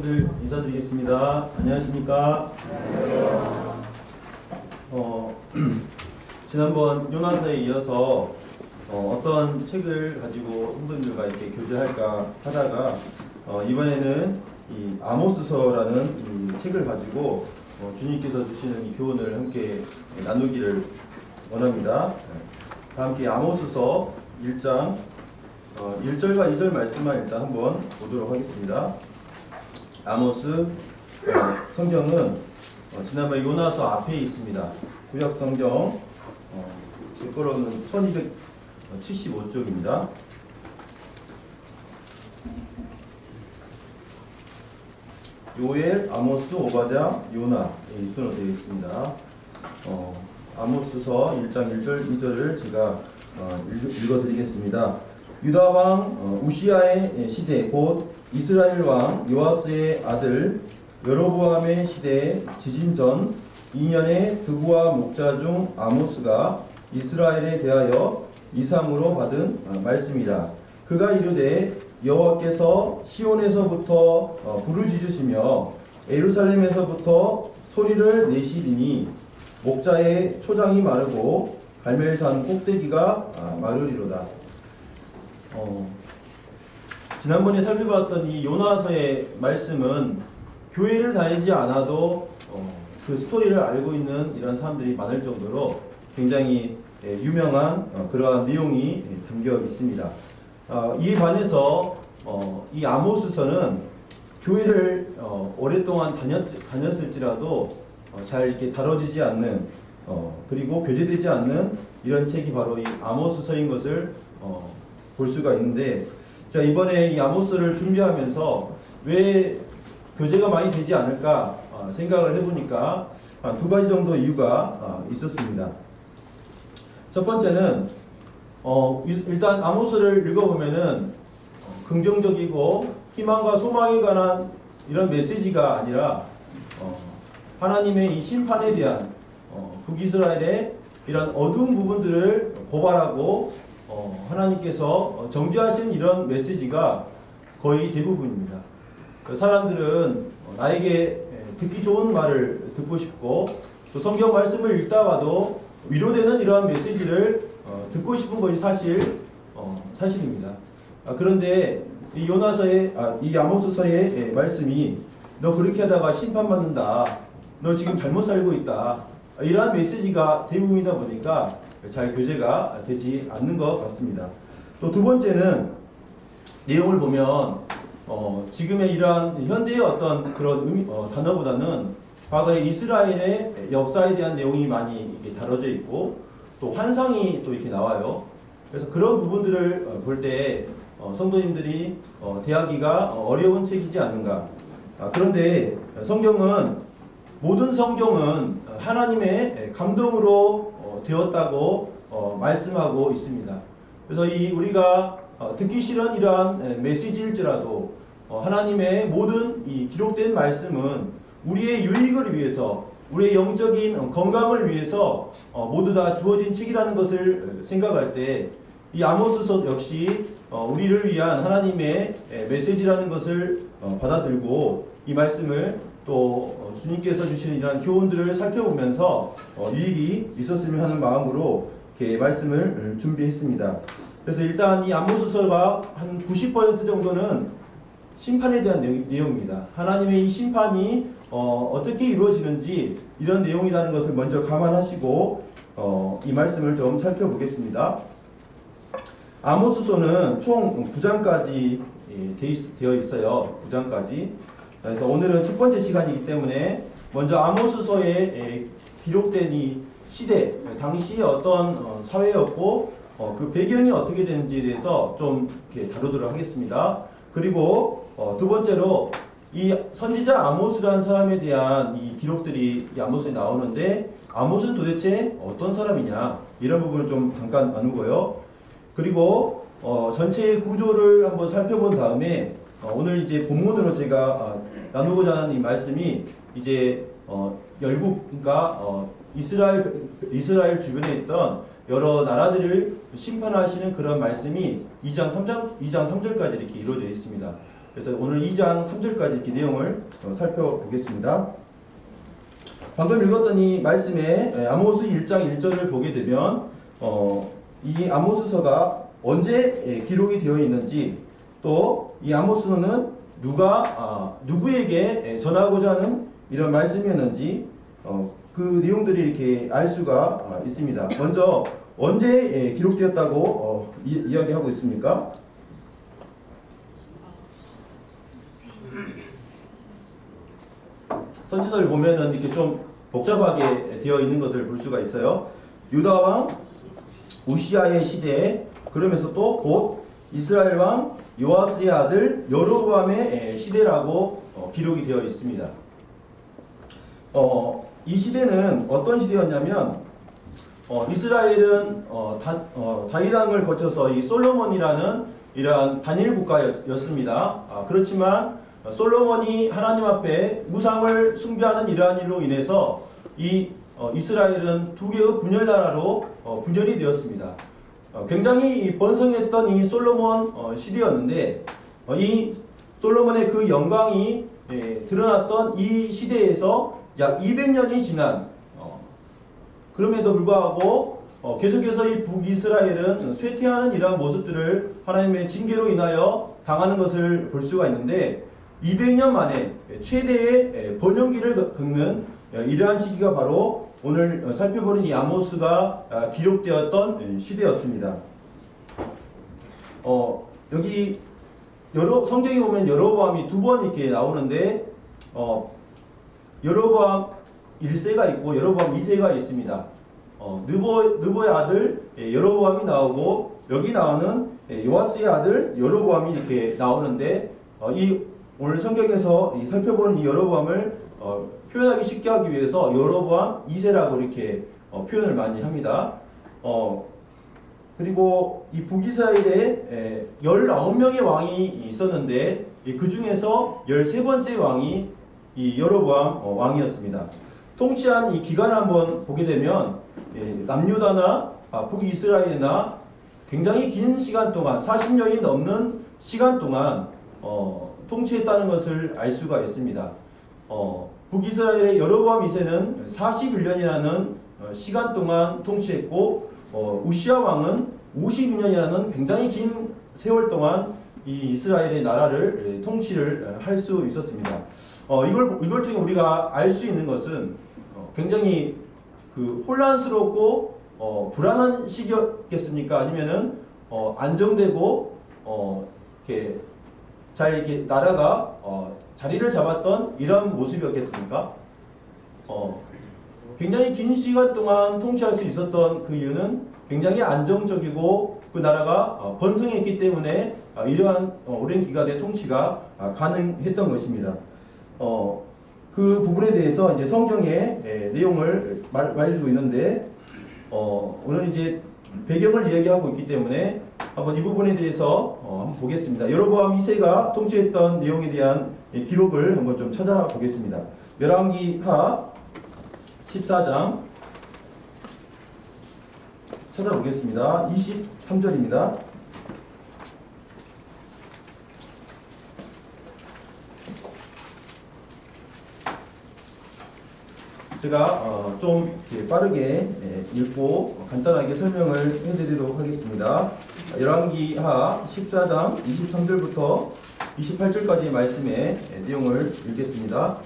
성도님들 인사드리겠습니다. 안녕하십니까? 지난번 요나서에 이어서 어떤 책을 가지고 성도님들과 이렇게 교제할까 하다가 이번에는 이 아모스서라는 이 책을 가지고 주님께서 주시는 이 교훈을 함께 나누기를 원합니다. 다 함께 아모스서 1장 1절과 2절 말씀만 일단 한번 보도록 하겠습니다. 아모스 성경은 지난번 요나서 앞에 있습니다. 구약 성경 제 거로는 1275쪽입니다. 요엘, 아모스, 오바댜, 요나 이 순으로 되어 있습니다. 아모스서 1장 1절 2절을 제가 읽어드리겠습니다. 유다 왕 우시아의 시대 곧 이스라엘 왕 요아스의 아들 여로보암의 시대에 지진 전 2년에 드부와 목자 중 아모스가 이스라엘에 대하여 이상으로 받은 말씀이라. 그가 이르되 여호와께서 시온에서부터 부르짖으시며 예루살렘에서부터 소리를 내시리니 목자의 초장이 마르고 갈멜산 꼭대기가 마르리로다. 지난번에 살펴봤던 이 요나서의 말씀은 교회를 다니지 않아도 그 스토리를 알고 있는 이런 사람들이 많을 정도로 굉장히 유명한 그러한 내용이 담겨 있습니다. 이에 반해서 이 아모스서는 교회를 오랫동안 다녔을지라도 잘 이렇게 다뤄지지 않는 그리고 교제되지 않는 이런 책이 바로 이 아모스서인 것을 볼 수가 있는데, 자, 이번에 이 아모스를 준비하면서 왜 교제가 많이 되지 않을까 생각을 해보니까 두 가지 정도 이유가 있었습니다. 첫 번째는 일단 아모스를 읽어보면은 긍정적이고 희망과 소망에 관한 이런 메시지가 아니라 하나님의 이 심판에 대한 북이스라엘의 이런 어두운 부분들을 고발하고 하나님께서 정죄하신 이런 메시지가 거의 대부분입니다. 사람들은 나에게 듣기 좋은 말을 듣고 싶고 또 성경 말씀을 읽다가도 위로되는 이러한 메시지를 듣고 싶은 것이 사실입니다. 그런데 이 요나서의 이 아모스서의 말씀이 너 그렇게 하다가 심판받는다. 너 지금 잘못 살고 있다. 이러한 메시지가 대부분이다 보니까 잘 교제가 되지 않는 것 같습니다. 또 두 번째는 내용을 보면 지금의 이러한 현대의 어떤 그런 단어보다는 과거의 이스라엘의 역사에 대한 내용이 많이 다뤄져 있고 또 환상이 또 이렇게 나와요. 그래서 그런 부분들을 볼 때 성도님들이 대하기가 어려운 책이지 않는가. 그런데 모든 성경은 하나님의 감동으로 되었다고 말씀하고 있습니다. 그래서 우리가 듣기 싫은 이러한 메시지일지라도 하나님의 모든 이 기록된 말씀은 우리의 유익을 위해서, 우리의 영적인 건강을 위해서 모두 다 주어진 책이라는 것을 생각할 때 이 아모스서 역시 우리를 위한 하나님의 메시지라는 것을 받아들고 이 말씀을 또 주님께서 주시는 이러한 교훈들을 살펴보면서 유익이 있었으면 하는 마음으로 이렇게 말씀을 준비했습니다. 그래서 일단 이 아모스서가 한 90% 정도는 심판에 대한 내용입니다. 하나님의 이 심판이 어떻게 이루어지는지 이런 내용이라는 것을 먼저 감안하시고 이 말씀을 좀 살펴보겠습니다. 아모스서는 총 9장까지 되어 있어요. 9장까지. 그래서 오늘은 첫 번째 시간이기 때문에 먼저 아모스서에 기록된 이 시대, 당시의 어떤 사회였고 그 배경이 어떻게 되는지에 대해서 좀 이렇게 다루도록 하겠습니다. 그리고 두 번째로 이 선지자 아모스라는 사람에 대한 이 기록들이 이 아모스에 나오는데 아모스는 도대체 어떤 사람이냐 이런 부분을 좀 잠깐 나누고요. 그리고 전체의 구조를 한번 살펴본 다음에 오늘 이제 본문으로 제가 나누고자 하는 이 말씀이 이제 열국, 그러니까 이스라엘 주변에 있던 여러 나라들을 심판하시는 그런 말씀이 2장 3절까지 이렇게 이루어져 있습니다. 그래서 오늘 2장 3절까지 이렇게 내용을 살펴보겠습니다. 방금 읽었던 이 말씀에 아모스 1장 1절을 보게 되면 이 아모스서가 언제 기록이 되어 있는지, 또 이 아모스는 누가 누구에게 전하고자 하는 이런 말씀이었는지 그 내용들이 이렇게 알 수가 있습니다. 먼저 언제 기록되었다고 이야기하고 있습니까? 선지서를 보면은 이렇게 좀 복잡하게 되어 있는 것을 볼 수가 있어요. 유다 왕 우시아의 시대에, 그러면서 또 곧 이스라엘 왕 요아스의 아들 여로보암의 시대라고 기록이 되어 있습니다. 이 시대는 어떤 시대였냐면 이스라엘은 다윗 왕을 거쳐서 이 솔로몬이라는 이러한 단일 국가였습니다. 그렇지만 솔로몬이 하나님 앞에 우상을 숭배하는 이러한 일로 인해서 이 이스라엘은 두 개의 분열 나라로 분열이 되었습니다. 굉장히 번성했던 이 솔로몬 시대였는데 이 솔로몬의 그 영광이 드러났던 이 시대에서 약 200년이 지난 그럼에도 불구하고 계속해서 이 북이스라엘은 쇠퇴하는 이러한 모습들을 하나님의 징계로 인하여 당하는 것을 볼 수가 있는데, 200년 만에 최대의 번영기를 겪는 이러한 시기가 바로 오늘 살펴보는 이 아모스가 기록되었던 시대였습니다. 여기 성경에 보면 여로보암이 두 번 이렇게 나오는데 여로보암 1세가 있고 여로보암 2세가 있습니다. 느보의 아들 여로보암이 나오고, 여기 나오는 요아스의 아들 여로보암이 이렇게 나오는데 오늘 성경에서 살펴보는 이 여로보암을 표현하기 쉽게 하기 위해서 여로보암 2세라고 이렇게 표현을 많이 합니다. 그리고 이 북이스라엘에 19명의 왕이 있었는데 그 중에서 13번째 왕이 이 여로보암 왕이었습니다. 통치한 이 기간을 한번 보게 되면 남유다나 북이스라엘이나 굉장히 긴 시간 동안 40년이 넘는 시간 동안 통치했다는 것을 알 수가 있습니다. 북이스라엘의 여로보암 2세는 41년이라는 시간 동안 통치했고 우시아 왕은 52년이라는 굉장히 긴 세월 동안 이 이스라엘의 나라를 통치를 할 수 있었습니다. 이걸 통해 우리가 알 수 있는 것은 굉장히 혼란스럽고 불안한 시기였겠습니까? 아니면은 안정되고 이렇게 나라가 자리를 잡았던 이런 모습이었겠습니까? 굉장히 긴 시간 동안 통치할 수 있었던 그 이유는 굉장히 안정적이고 그 나라가 번성했기 때문에 이러한 오랜 기간의 통치가 가능했던 것입니다. 그 부분에 대해서 이제 성경의 내용을 말해주고 있는데 오늘 이제 배경을 이야기하고 있기 때문에 한번 이 부분에 대해서 한번 보겠습니다. 여로보암 2세가 통치했던 내용에 대한 기록을 한번 좀 찾아보겠습니다. 열왕기하 14장 찾아보겠습니다. 23절입니다. 제가 좀 빠르게 읽고 간단하게 설명을 해드리도록 하겠습니다. 열왕기하 14장 23절부터 28절까지의 말씀의 내용을 읽겠습니다.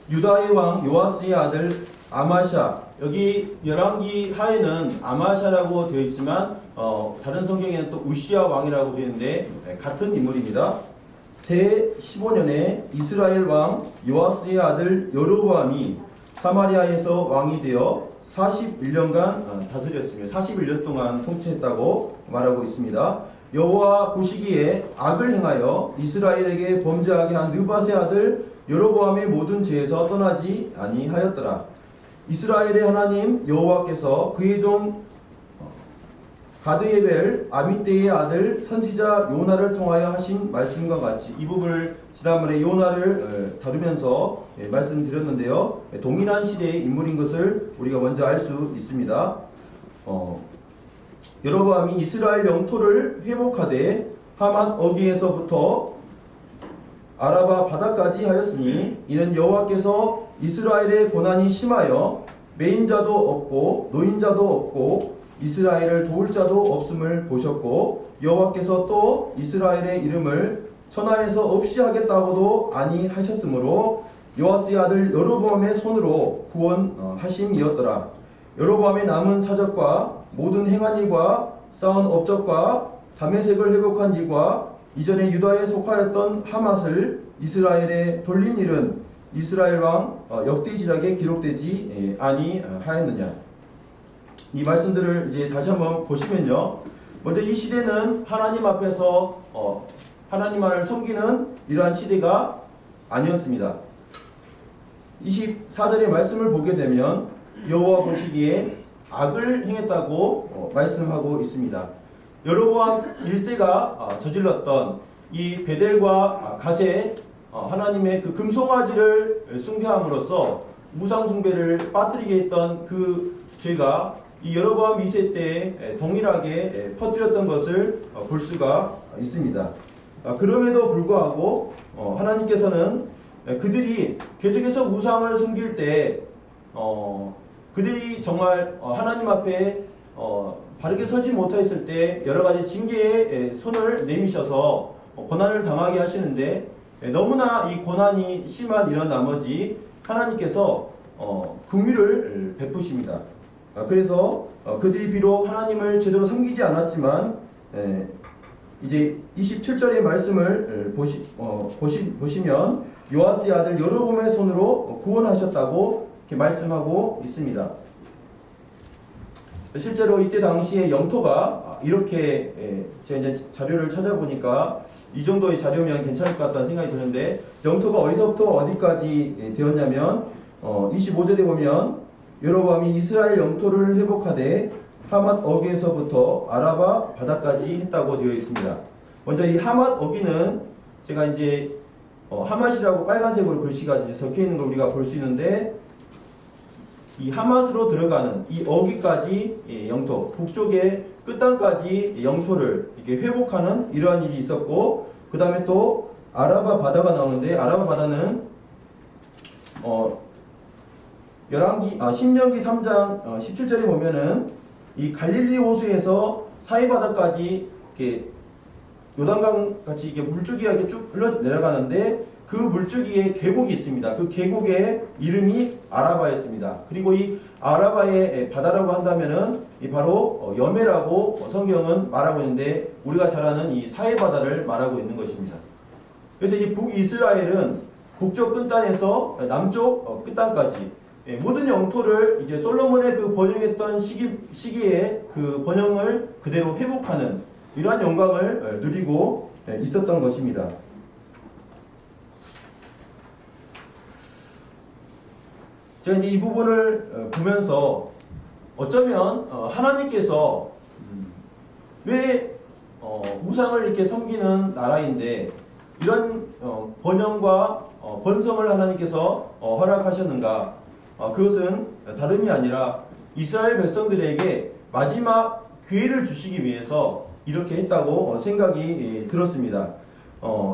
유다의 왕 요아스의 아들 아마샤, 여기 열왕기하에는 아마샤라고 되어 있지만 다른 성경에는 또 우시아 왕이라고 되어 있는데 같은 인물입니다. 제15년에 이스라엘 왕 요아스의 아들 여로보암이 사마리아에서 왕이 되어 41년간 다스렸으며 41년 동안 통치했다고 말하고 있습니다. 여호와 보시기에 악을 행하여 이스라엘에게 범죄하게 한 느밧의 아들 여로보암의 모든 죄에서 떠나지 아니하였더라. 이스라엘의 하나님 여호와께서 그의 종 가드예벨 아미떼의 아들 선지자 요나를 통하여 하신 말씀과 같이, 이 부분을 지난번에 요나를 다루면서 말씀드렸는데요. 동일한 시대의 인물인 것을 우리가 먼저 알 수 있습니다. 여로보암이 이스라엘 영토를 회복하되 하맛 어귀에서부터 아라바 바다까지 하였으니 이는 여호와께서 이스라엘의 고난이 심하여 매인자도 없고 노인자도 없고 이스라엘을 도울 자도 없음을 보셨고 여호와께서 또 이스라엘의 이름을 천하에서 없이 하겠다고도 아니하셨으므로 요아스의 아들 여로보암의 손으로 구원하심이었더라. 여로보암의 남은 사적과 모든 행한 일과 쌓은 업적과 다메섹을 회복한 일과 이전에 유다에 속하였던 하맛을 이스라엘에 돌린 일은 이스라엘 왕 역대지락에 기록되지 아니하였느냐. 이 말씀들을 이제 다시 한번 보시면요. 먼저 이 시대는 하나님 앞에서 하나님만을 섬기는 이러한 시대가 아니었습니다. 24절의 말씀을 보게 되면 여호와 보시기에 악을 행했다고 말씀하고 있습니다. 여로보암 1세가 저질렀던 이 베델과 갓에 하나님의 그 금송아지를 숭배함으로써 우상숭배를 빠뜨리게 했던 그 죄가 이 여로보암 2세 때 동일하게 퍼뜨렸던 것을 볼 수가 있습니다. 그럼에도 불구하고 하나님께서는 그들이 계속해서 우상을 섬길 때 그들이 정말 하나님 앞에 바르게 서지 못했을 때 여러가지 징계의 손을 내미셔서 고난을 당하게 하시는데 너무나 이 고난이 심한 이런 나머지 하나님께서 긍휼을 베푸십니다. 그래서 그들이 비록 하나님을 제대로 섬기지 않았지만 이제 27절의 말씀을 보시면 요아스의 아들 여로보암의 손으로 구원하셨다고 이렇게 말씀하고 있습니다. 실제로 이때 당시에 영토가 이렇게 제가 이제 자료를 찾아보니까 이 정도의 자료면 괜찮을 것 같다는 생각이 드는데 영토가 어디서부터 어디까지 되었냐면 25절에 보면 여로보암이 이스라엘 영토를 회복하되 하맛 어귀에서부터 아라바 바다까지 했다고 되어 있습니다. 먼저 이 하맛 어귀는 제가 이제 하맛이라고 빨간색으로 글씨가 이제 적혀 있는 걸 우리가 볼 수 있는데 이 하맛으로 들어가는 이 어귀까지 영토 북쪽의 끝단까지 영토를 이렇게 회복하는 이러한 일이 있었고 그 다음에 또 아라바 바다가 나오는데 아라바 바다는 신명기 3장 17절에 보면은 이 갈릴리 호수에서 사해바다까지 이렇게 요단강 같이 이렇게 물줄기가 이렇게 쭉 흘러 내려가는데 그 물줄기에 계곡이 있습니다. 그 계곡의 이름이 아라바였습니다. 그리고 이 아라바의 바다라고 한다면은 이 바로 여메라고 성경은 말하고 있는데 우리가 잘 아는 이 사해바다를 말하고 있는 것입니다. 그래서 이 북이스라엘은 북쪽 끝단에서 남쪽 끝단까지 모든 영토를 이제 솔로몬의 그 번영했던 시기에 그 번영을 그대로 회복하는 이러한 영광을 누리고 있었던 것입니다. 제가 이제 이 부분을 보면서 어쩌면 하나님께서 왜 우상을 이렇게 섬기는 나라인데 이런 번영과 번성을 하나님께서 허락하셨는가? 그것은 다름이 아니라 이스라엘 백성들에게 마지막 기회를 주시기 위해서 이렇게 했다고 생각이 들었습니다.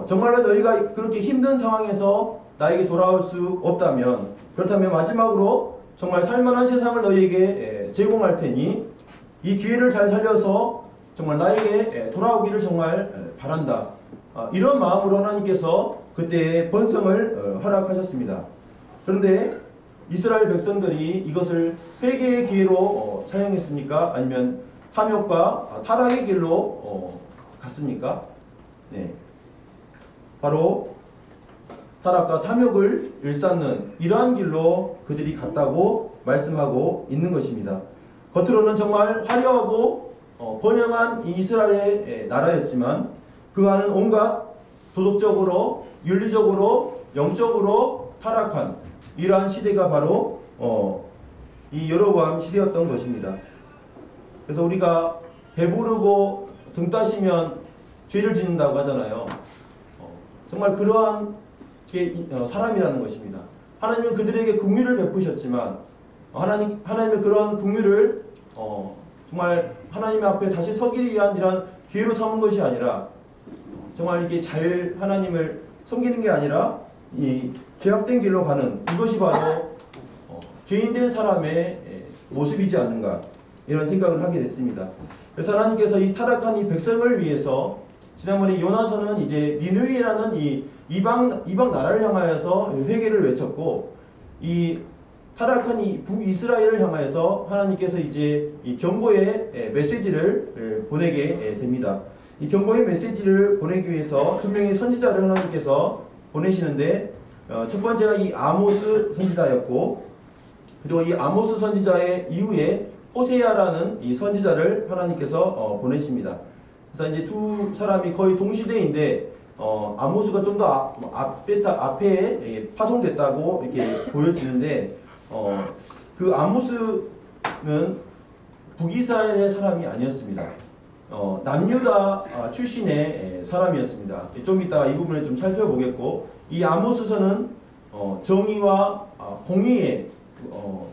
정말로 너희가 그렇게 힘든 상황에서 나에게 돌아올 수 없다면 그렇다면 마지막으로 정말 살만한 세상을 너희에게 제공할 테니 이 기회를 잘 살려서 정말 나에게 돌아오기를 정말 바란다. 이런 마음으로 하나님께서 그때 번성을 허락하셨습니다. 그런데 이스라엘 백성들이 이것을 회개의 기회로 사용했습니까? 아니면 탐욕과 타락의 길로 갔습니까? 네. 바로 타락과 탐욕을 일삼는 이러한 길로 그들이 갔다고 말씀하고 있는 것입니다. 겉으로는 정말 화려하고 번영한 이 이스라엘의 나라였지만 그 안은 온갖 도덕적으로 윤리적으로 영적으로 타락한 이러한 시대가 바로 이 여로보암 시대였던 것입니다. 그래서 우리가 배부르고 등 따시면 죄를 짓는다고 하잖아요. 정말 그러한 게 사람이라는 것입니다. 하나님은 그들에게 긍휼을 베푸셨지만 하나님의 그러한 긍휼을 정말 하나님 앞에 다시 서기 위한 이러한 기회로 삼은 것이 아니라 정말 이렇게 잘 하나님을 섬기는 게 아니라 이 죄악된 길로 가는 이것이 바로 죄인된 사람의 모습이지 않는가 이런 생각을 하게 됐습니다. 그래서 하나님께서 이 타락한 이 백성을 위해서 지난번에 요나서는 이제 니느웨라는 이 이방 나라를 향하여서 회개를 외쳤고 이 타락한 이 북이스라엘을 향하여서 하나님께서 이제 이 경고의 메시지를 보내게 됩니다. 이 경고의 메시지를 보내기 위해서 두 명의 선지자를 하나님께서 보내시는데 첫 번째가 이 아모스 선지자였고 그리고 이 아모스 선지자의 이후에 호세아라는 이 선지자를 하나님께서 보내십니다. 그래서 이제 두 사람이 거의 동시대인데 아모스가 좀 더 앞에 파송됐다고 이렇게 보여지는데 그 아모스는 북이스라엘의 사람이 아니었습니다. 남유다 출신의 사람이었습니다. 좀 이따 이 부분을 좀 살펴보겠고 이 아모스서는 정의와 공의의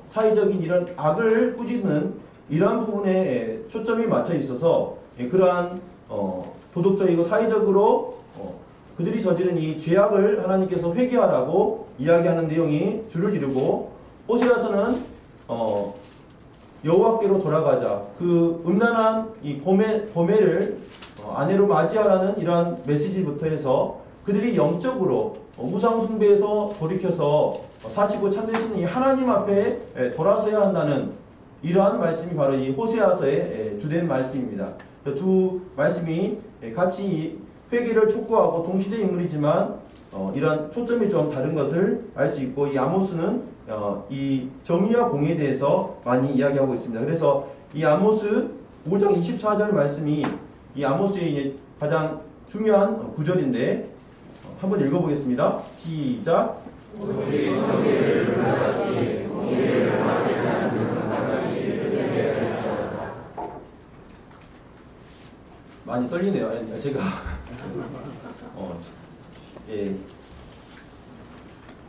사회적인 이런 악을 꾸짖는 이러한 부분에 초점이 맞춰 있어서 그러한 도덕적이고 사회적으로 그들이 저지른 이 죄악을 하나님께서 회개하라고 이야기하는 내용이 줄을 이루고 호세아서는 여호와께로 돌아가자 그 음란한 이 고매를 아내로 맞이하라는 이러한 메시지부터 해서 그들이 영적으로 우상 숭배에서 돌이켜서 사시고 참되신 이 하나님 앞에 돌아서야 한다는 이러한 말씀이 바로 이 호세아서의 주된 말씀입니다. 두 말씀이 같이 회개를 촉구하고 동시대 인물이지만 이러한 초점이 좀 다른 것을 알 수 있고 이 아모스는 이 정의와 공의에 대해서 많이 이야기하고 있습니다. 그래서 이 아모스 5장 24절 말씀이 이 아모스의 가장 중요한 구절인데 한번 읽어보겠습니다. 시작. 많이 떨리네요. 제가 예.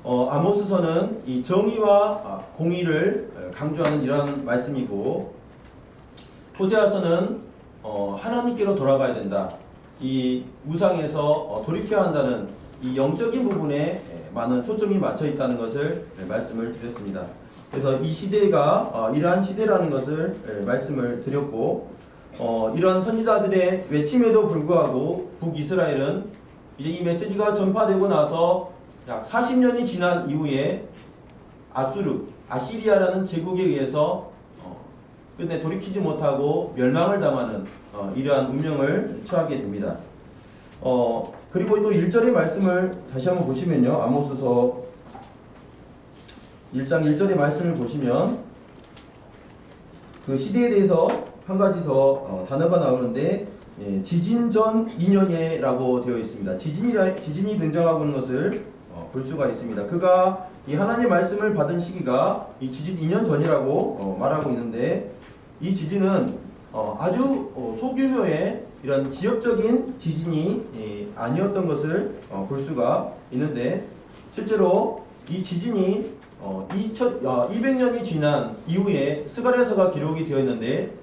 아모스서는 이 정의와 공의를 강조하는 이러한 말씀이고 호세아서는 하나님께로 돌아가야 된다. 이 우상에서 돌이켜야 한다는 이 영적인 부분에 많은 초점이 맞춰 있다는 것을 말씀을 드렸습니다. 그래서 이 시대가 이러한 시대라는 것을 말씀을 드렸고 이러한 선지자들의 외침에도 불구하고 북이스라엘은 이제 이 메시지가 전파되고 나서 약 40년이 지난 이후에 아시리아라는 제국에 의해서 끝내 돌이키지 못하고 멸망을 당하는 이러한 운명을 처하게 됩니다. 그리고 또 1절의 말씀을 다시 한번 보시면요. 아모스서 1장 1절의 말씀을 보시면 그 시대에 대해서 한 가지 더 단어가 나오는데 지진 전 2년에라고 되어 있습니다. 지진이 등장하고 있는 것을 볼 수가 있습니다. 그가 이 하나님의 말씀을 받은 시기가 이 지진 2년 전이라고 말하고 있는데 이 지진은 아주 소규모의 이런 지역적인 지진이 아니었던 것을 볼 수가 있는데 실제로 이 지진이 200년이 지난 이후에 스가랴서가 기록이 되어 있는데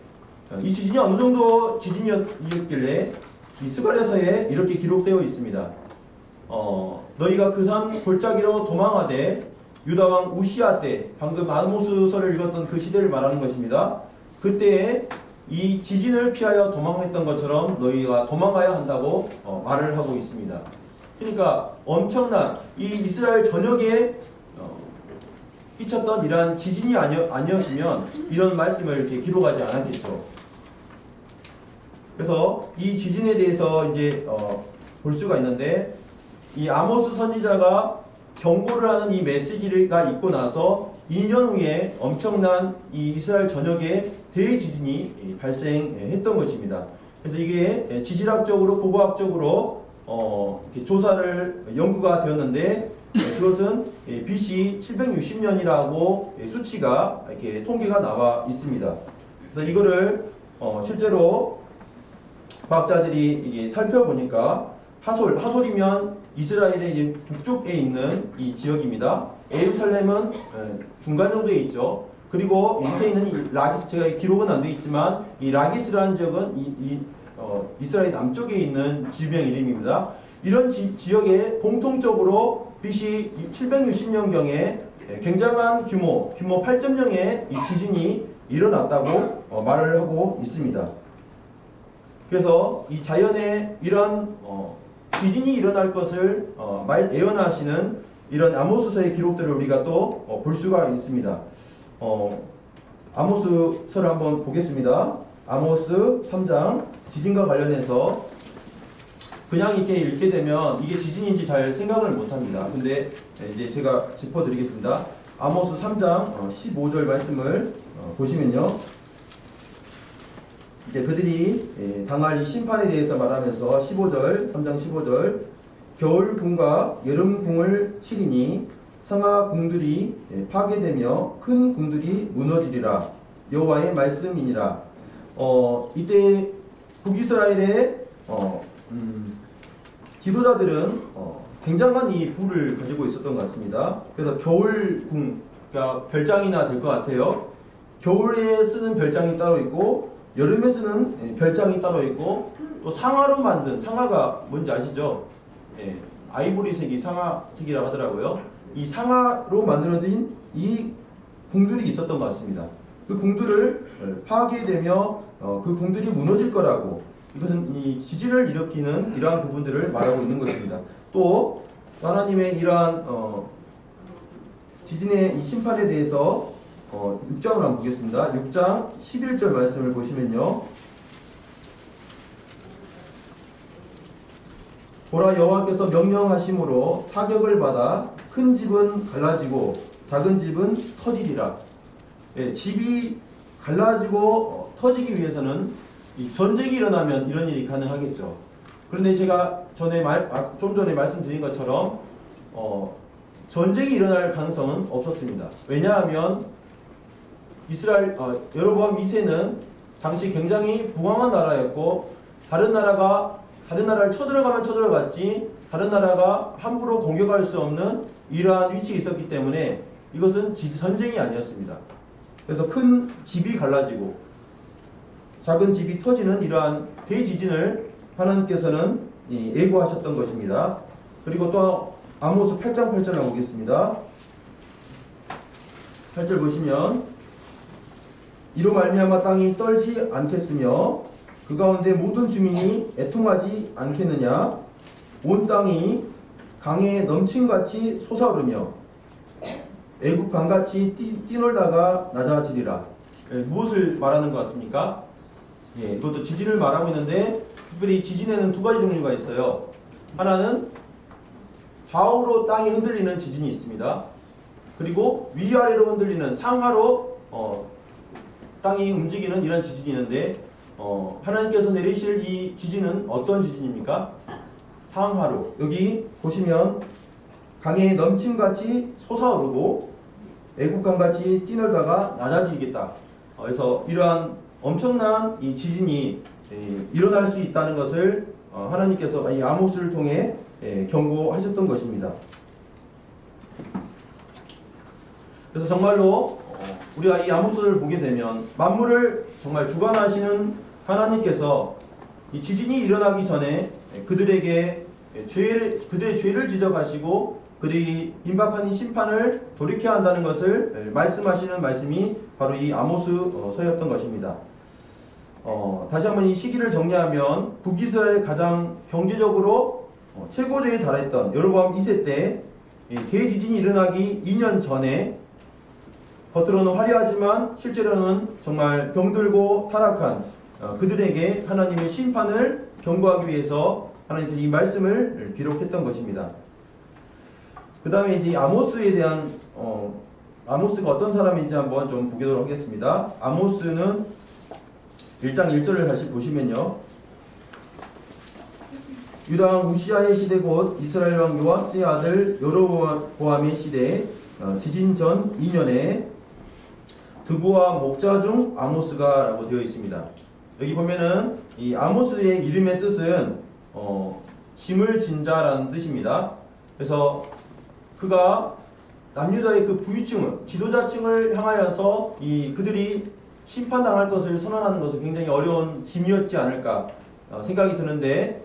이 지진이 어느 정도 지진이었길래 이 스가랴서에 이렇게 기록되어 있습니다. 너희가 그 산 골짜기로 도망하되 유다왕 우시아 때 방금 아모스서를 읽었던 그 시대를 말하는 것입니다. 그때에 이 지진을 피하여 도망했던 것처럼 너희가 도망가야 한다고 말을 하고 있습니다. 그러니까 엄청난 이 이스라엘 전역에 끼쳤던 이러한 지진이 아니었으면 이런 말씀을 이렇게 기록하지 않았겠죠. 그래서 이 지진에 대해서 이제 볼 수가 있는데 이 아모스 선지자가 경고를 하는 이 메시지가 있고 나서 2년 후에 엄청난 이 이스라엘 전역에 대지진이 발생했던 것입니다. 그래서 이게 지질학적으로 고고학적으로 이렇게 조사를 연구가 되었는데 그것은 BC 760년이라고 수치가 이렇게 통계가 나와 있습니다. 그래서 이거를 실제로 과학자들이 이게 살펴보니까 하솔이면 이스라엘의 북쪽에 있는 이 지역입니다. 예루살렘은 중간 정도에 있죠. 그리고 밑에 있는 이 라기스, 제가 기록은 안 되어 있지만 이 라기스라는 지역은 이스라엘 남쪽에 있는 지명 이름입니다. 이런 지역에 공통적으로 BC 760년경에 굉장한 규모 8.0의 이 지진이 일어났다고 말을 하고 있습니다. 그래서 이 자연에 이런 지진이 일어날 것을 예언하시는 이런 아모스서의 기록들을 우리가 또 볼 수가 있습니다. 아모스서를 한번 보겠습니다. 아모스 3장 지진과 관련해서 그냥 이렇게 읽게 되면 이게 지진인지 잘 생각을 못합니다. 근데 이제 제가 짚어드리겠습니다. 아모스 3장 15절 말씀을 보시면요. 이제 그들이 당할 이 심판에 대해서 말하면서 15절, 3장 15절 겨울궁과 여름궁을 치리니 상하궁들이 파괴되며 큰 궁들이 무너지리라. 여호와의 말씀이니라. 이때 북이스라엘의 지도자들은 굉장한 이 부를 가지고 있었던 것 같습니다. 그래서 겨울궁, 그러니까 별장이나 될 것 같아요. 겨울에 쓰는 별장이 따로 있고 여름에 쓰는 별장이 따로 있고 또 상아로 만든, 상아가 뭔지 아시죠? 아이보리색이 상아색이라고 하더라고요. 이 상아로 만들어진 이 궁들이 있었던 것 같습니다. 그 궁들을 파괴되며 그 궁들이 무너질 거라고, 이것은 이 지진을 일으키는 이러한 부분들을 말하고 있는 것입니다. 또 하나님의 이러한 지진의 이 심판에 대해서 6장을 한번 보겠습니다. 6장 11절 말씀을 보시면요. 보라, 여호와께서 명령하심으로 타격을 받아 큰 집은 갈라지고 작은 집은 터지리라. 집이 갈라지고 터지기 위해서는 이 전쟁이 일어나면 이런 일이 가능하겠죠. 그런데 제가 좀 전에 말씀드린 것처럼 전쟁이 일어날 가능성은 없었습니다. 왜냐하면 이스라엘 여로보암 2세는 당시 굉장히 부강한 나라였고 다른 나라를 쳐들어가면 쳐들어갔지 다른 나라가 함부로 공격할 수 없는 이러한 위치에 있었기 때문에 이것은 전쟁이 아니었습니다. 그래서 큰 집이 갈라지고 작은 집이 터지는 이러한 대지진을 하나님께서는 예고하셨던 것입니다. 그리고 또 아모스 8장 8절을 보겠습니다. 8절 보시면 이로 말미암아 땅이 떨지 않겠으며 그 가운데 모든 주민이 애통하지 않겠느냐. 온 땅이 강에 넘침같이 솟아오르며 애국 강같이 뛰놀다가 낮아지리라. 무엇을 말하는 것 같습니까? 이것도 지진을 말하고 있는데 특별히 지진에는 두 가지 종류가 있어요. 하나는 좌우로 땅이 흔들리는 지진이 있습니다. 그리고 위아래로 흔들리는 상하로 땅이 움직이는 이런 지진이 있는데 하나님께서 내리실 이 지진은 어떤 지진입니까? 상하로. 여기 보시면 강에 넘침같이 솟아오르고 애국강같이 뛰놀다가 낮아지겠다. 그래서 이러한 엄청난 이 지진이 일어날 수 있다는 것을 하나님께서 이 아모스를 통해 경고하셨던 것입니다. 그래서 정말로 우리가 이 아모스를 보게 되면 만물을 정말 주관하시는 하나님께서 이 지진이 일어나기 전에 그들의 죄를 지적하시고 그들이 임박한 이 심판을 돌이켜야 한다는 것을 말씀하시는 말씀이 바로 이 아모스서였던 것입니다. 다시 한번 이 시기를 정리하면 북이스라엘 가장 경제적으로 최고조에 달했던 여로보암 2세 때 대지진이 일어나기 2년 전에 겉으로는 화려하지만 실제로는 정말 병들고 타락한 그들에게 하나님의 심판을 경고하기 위해서 하나님께서 이 말씀을 기록했던 것입니다. 그 다음에 이제 아모스에 대한 아모스가 어떤 사람인지 한번 좀 보도록 하겠습니다. 아모스는 1장 1절을 다시 보시면요. 유다 왕 우시아의 시대 곧 이스라엘 왕 요아스의 아들 여로보암의 시대 지진 전 2년에 드보와 목자 중 아모스가 라고 되어 있습니다. 여기 보면은 이 아모스의 이름의 뜻은 짐을 진 자라는 뜻입니다. 그래서 그가 남유다의 그 부유층을 지도자층을 향하여서 그들이 심판당할 것을 선언하는 것은 굉장히 어려운 짐이었지 않을까 생각이 드는데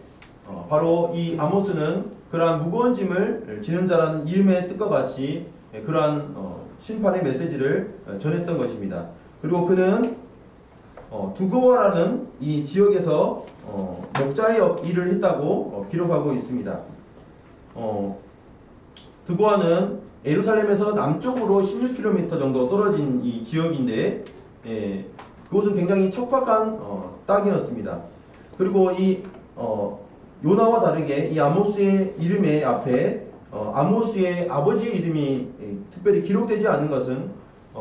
바로 이 아모스는 그러한 무거운 짐을 지는 자라는 이름의 뜻과 같이 그러한 심판의 메시지를 전했던 것입니다. 그리고 그는 두고아라는 이 지역에서 목자의 일을 했다고 기록하고 있습니다. 두고아는 예루살렘에서 남쪽으로 16km 정도 떨어진 이 지역인데 그곳은 굉장히 척박한 땅이었습니다. 그리고 이 요나와 다르게 이 아모스의 이름의 앞에 아모스의 아버지의 이름이 특별히 기록되지 않는 것은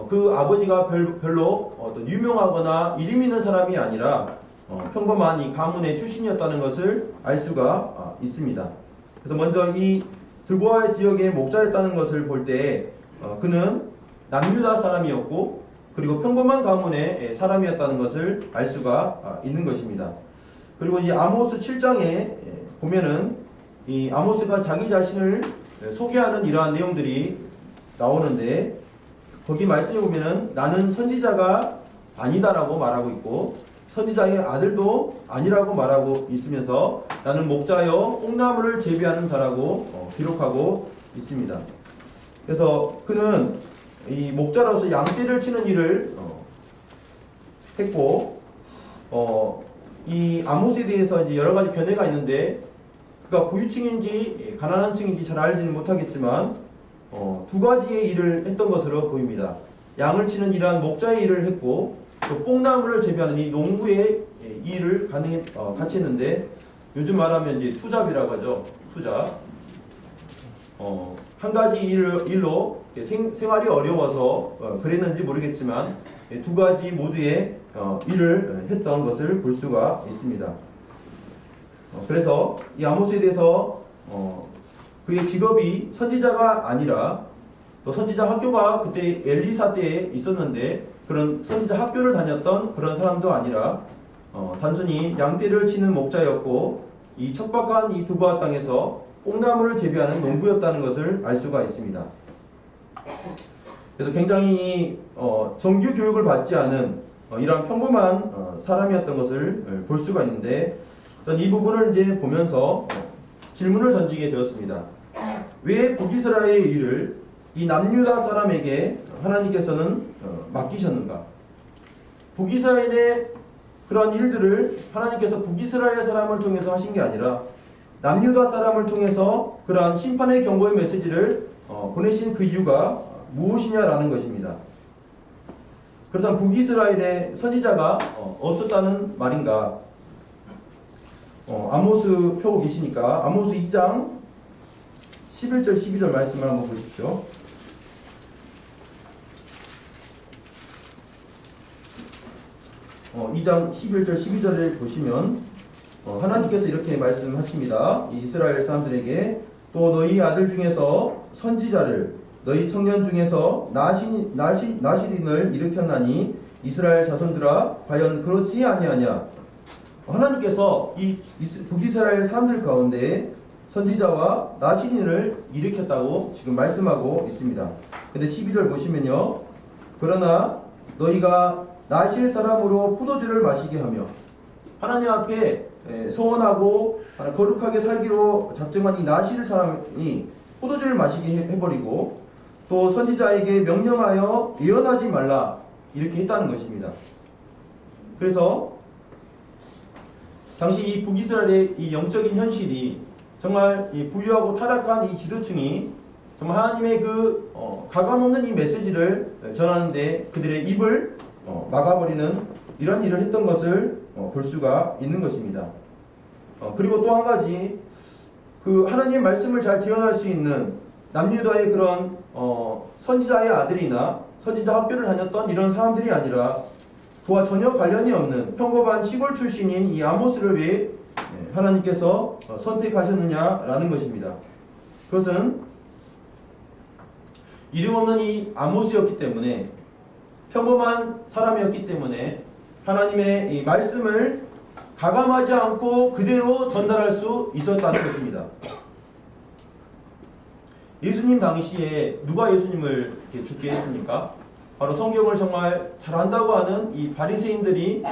그 아버지가 별로 어떤 유명하거나 이름 있는 사람이 아니라 평범한 이 가문의 출신이었다는 것을 알 수가 있습니다. 그래서 먼저 이 드보아의 지역의 목자였다는 것을 볼 때 그는 남유다 사람이었고 그리고 평범한 가문의 사람이었다는 것을 알 수가 있는 것입니다. 그리고 이 아모스 7장에 보면은 이 아모스가 자기 자신을 소개하는 이러한 내용들이 나오는데 거기 말씀에 보면은 나는 선지자가 아니다라고 말하고 있고 선지자의 아들도 아니라고 말하고 있으면서 나는 목자여 뽕나무를 재배하는 자라고 기록하고 있습니다. 그래서 그는 이 목자로서 양떼를 치는 일을 했고 이 아모스에 대해서 이제 여러 가지 견해가 있는데 그가 부유층인지 가난한 층인지 잘 알지는 못하겠지만 두 가지의 일을 했던 것으로 보입니다. 양을 치는 이러한 목자의 일을 했고 또 뽕나무를 재배하는 이 농부의 일을 같이 했는데 요즘 말하면 이제 투잡이라고 하죠. 투잡. 한 가지 일로 생활이 어려워서 그랬는지 모르겠지만 두 가지 모두의 일을 했던 것을 볼 수가 있습니다. 그래서 이 아모스에 대해서 그의 직업이 선지자가 아니라 또 선지자 학교가 그때 엘리사 때에 있었는데 그런 선지자 학교를 다녔던 그런 사람도 아니라 단순히 양떼를 치는 목자였고 이 척박한 이 두보아 땅에서 뽕나무를 재배하는 농부였다는 것을 알 수가 있습니다. 그래서 굉장히 정규 교육을 받지 않은 이러한 평범한 사람이었던 것을 볼 수가 있는데 이 부분을 이제 보면서 질문을 던지게 되었습니다. 왜 북이스라엘의 일을 이 남유다 사람에게 하나님께서는 맡기셨는가? 북이스라엘의 그런 일들을 하나님께서 북이스라엘 사람을 통해서 하신 게 아니라 남유다 사람을 통해서 그러한 심판의 경고의 메시지를 보내신 그 이유가 무엇이냐라는 것입니다. 그렇다면 북이스라엘의 선지자가 없었다는 말인가? 아모스 펴고 계시니까 아모스 2장 11절 12절 말씀을 한번 보십시오. 2장 11절 12절을 보시면 하나님께서 이렇게 말씀하십니다. 이스라엘 사람들에게 또 너희 아들 중에서 선지자를 너희 청년 중에서 나시린을 일으켰나니 이스라엘 자손들아 과연 그렇지 아니하냐. 하나님께서 이 북이스라엘 사람들 가운데 선지자와 나시린을 일으켰다고 지금 말씀하고 있습니다. 근데 12절 보시면요. 그러나 너희가 나실 사람으로 포도주를 마시게 하며 하나님 앞에 소원하고 거룩하게 살기로 작정한 이 나실 사람이 포도주를 마시게 해버리고 또 선지자에게 명령하여 예언하지 말라 이렇게 했다는 것입니다. 그래서 당시 이 북이스라엘의 이 영적인 현실이 정말 이 부유하고 타락한 이 지도층이 정말 하나님의 그 가감없는 이 메시지를 전하는데 그들의 입을 막아버리는 이런 일을 했던 것을 볼 수가 있는 것입니다. 그리고 또 한 가지 그 하나님의 말씀을 잘 기억할 수 있는 남유다의 그런 선지자의 아들이나 선지자 학교를 다녔던 이런 사람들이 아니라 그와 전혀 관련이 없는 평범한 시골 출신인 이 아모스를 왜 하나님께서 선택하셨느냐라는 것입니다. 그것은 이름 없는 이 아모스였기 때문에 평범한 사람이었기 때문에 하나님의 이 말씀을 가감하지 않고 그대로 전달할 수 있었다는 것입니다. 예수님 당시에 누가 예수님을 이렇게 죽게 했습니까? 바로 성경을 정말 잘 안다고 하는 이 바리새인들이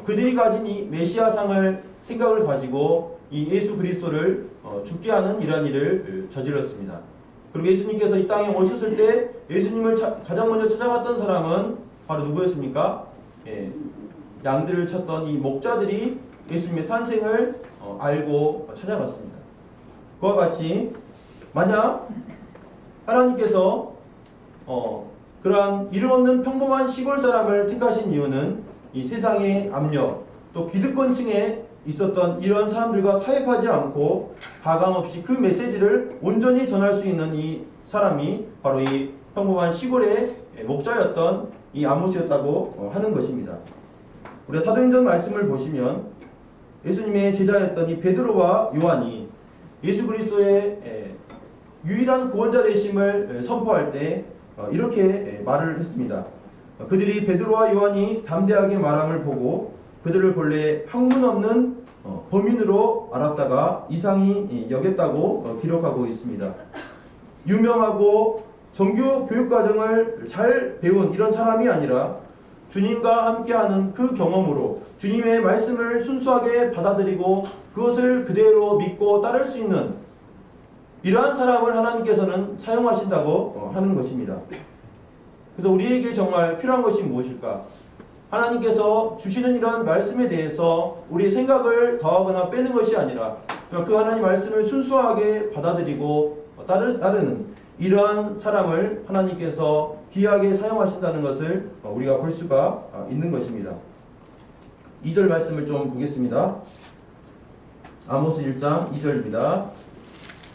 그들이 가진 이 메시아상을 생각을 가지고 이 예수 그리스도를 죽게 하는 이러한 일을 저질렀습니다. 그리고 예수님께서 이 땅에 오셨을 때 예수님을 가장 먼저 찾아갔던 사람은 바로 누구였습니까? 예, 양들을 찾던 이 목자들이 예수님의 탄생을 알고 찾아갔습니다. 그와 같이 만약 하나님께서 그러한 이름 없는 평범한 시골 사람을 택하신 이유는 이 세상의 압력 또 기득권층에 있었던 이런 사람들과 타협하지 않고 가감없이 그 메시지를 온전히 전할 수 있는 이 사람이 바로 이 평범한 시골의 목자였던 이 아모스였다고 하는 것입니다. 우리가 사도행전 말씀을 보시면 예수님의 제자였던 이 베드로와 요한이 예수 그리스도의 유일한 구원자 되심을 선포할 때 이렇게 말을 했습니다. 그들이 베드로와 요한이 담대하게 말함을 보고 그들을 본래 학문 없는 범인으로 알았다가 이상히 여겼다고 기록하고 있습니다. 유명하고 정규 교육과정을 잘 배운 이런 사람이 아니라 주님과 함께하는 그 경험으로 주님의 말씀을 순수하게 받아들이고 그것을 그대로 믿고 따를 수 있는 이러한 사람을 하나님께서는 사용하신다고 하는 것입니다. 그래서 우리에게 정말 필요한 것이 무엇일까? 하나님께서 주시는 이런 말씀에 대해서 우리의 생각을 더하거나 빼는 것이 아니라 그 하나님 말씀을 순수하게 받아들이고 따르는 이러한 사람을 하나님께서 귀하게 사용하신다는 것을 우리가 볼 수가 있는 것입니다. 2절 말씀을 좀 보겠습니다. 아모스 1장 2절입니다.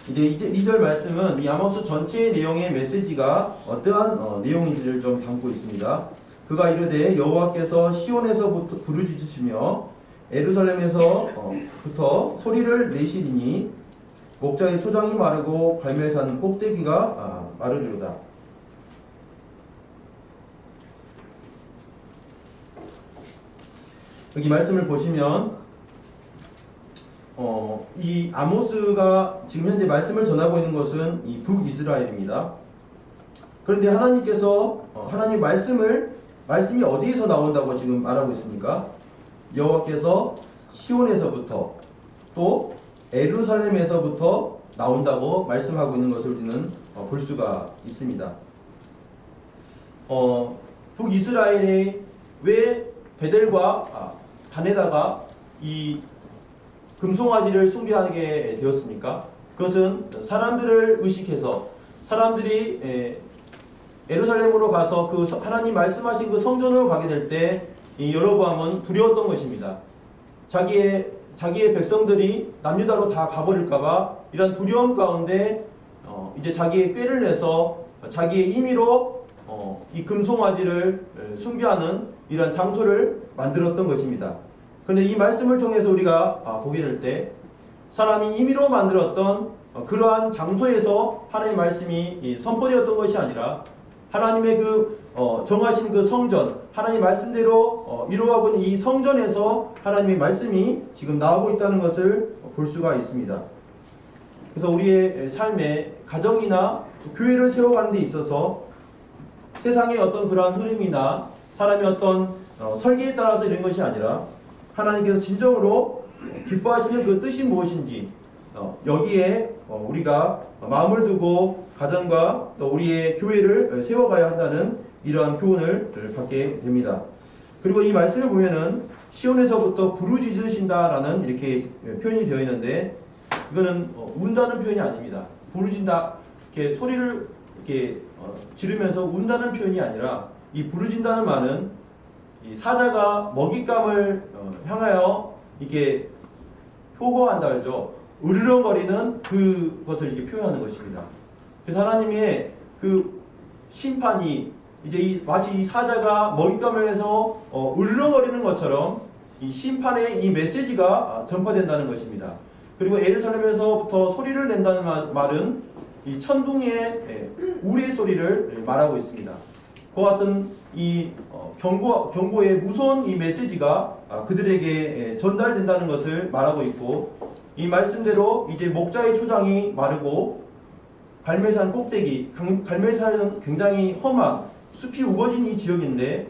이제 2절 말씀은 이 아모스 전체의 내용의 메시지가 어떠한 내용인지를 좀 담고 있습니다. 그가 이르되 여호와께서 시온에서부터 부르짖으시며 에루살렘에서부터 소리를 내시리니 목자의 초장이 마르고 갈멜산 꼭대기가 마르리로다. 여기 말씀을 보시면 이 아모스가 지금 현재 말씀을 전하고 있는 것은 이 북이스라엘입니다. 그런데 하나님께서 하나님 말씀이 어디에서 나온다고 지금 말하고 있습니까? 여호와께서 시온에서부터 또 에루살렘에서부터 나온다고 말씀하고 있는 것을 우리는 볼 수가 있습니다. 북이스라엘이 왜 베델과 단에다가 이 금송아지를 숭배하게 되었습니까? 그것은 사람들을 의식해서 사람들이 에루살렘으로 가서 그 하나님 말씀하신 그 성전으로 가게 될 때 이 여로보암은 두려웠던 것입니다. 자기의 백성들이 남유다로 다 가버릴까봐 이런 두려움 가운데 이제 자기의 꾀를 내서 자기의 임의로 이 금송아지를 숭배하는 이런 장소를 만들었던 것입니다. 그런데 이 말씀을 통해서 우리가 보게 될 때 사람이 임의로 만들었던 그러한 장소에서 하나님의 말씀이 선포되었던 것이 아니라 하나님의 그 정하신 그 성전, 하나님 말씀대로 이루어가고 있는 이 성전에서 하나님의 말씀이 지금 나오고 있다는 것을 볼 수가 있습니다. 그래서 우리의 삶에 가정이나 교회를 세워가는 데 있어서 세상의 어떤 그러한 흐름이나 사람의 어떤 설계에 따라서 이런 것이 아니라 하나님께서 진정으로 기뻐하시는 그 뜻이 무엇인지 여기에 우리가 마음을 두고 가정과 또 우리의 교회를 세워가야 한다는 이러한 교훈을 받게 됩니다. 그리고 이 말씀을 보면은 시온에서부터 부르짖으신다라는 이렇게 표현이 되어 있는데 이거는 운다는 표현이 아닙니다. 부르짖다 이렇게 소리를 이렇게 지르면서 운다는 표현이 아니라 이 부르짖다는 말은 이 사자가 먹잇감을 향하여 이렇게 효호한다 그러죠. 으르렁거리는 그것을 이렇게 표현하는 것입니다. 그래서 하나님의 그 심판이 이제 마치 이 사자가 먹잇감을 해서 으르렁거리는 것처럼 이 심판의 이 메시지가 전파된다는 것입니다. 그리고 에루살렘에서부터 소리를 낸다는 말은 이 천둥의 우리의 소리를 말하고 있습니다. 그와 같은 이 경고의 무서운 이 메시지가 그들에게 전달된다는 것을 말하고 있고 이 말씀대로 이제 목자의 초장이 마르고 갈멜산 꼭대기, 갈멜산은 굉장히 험한 숲이 우거진 이 지역인데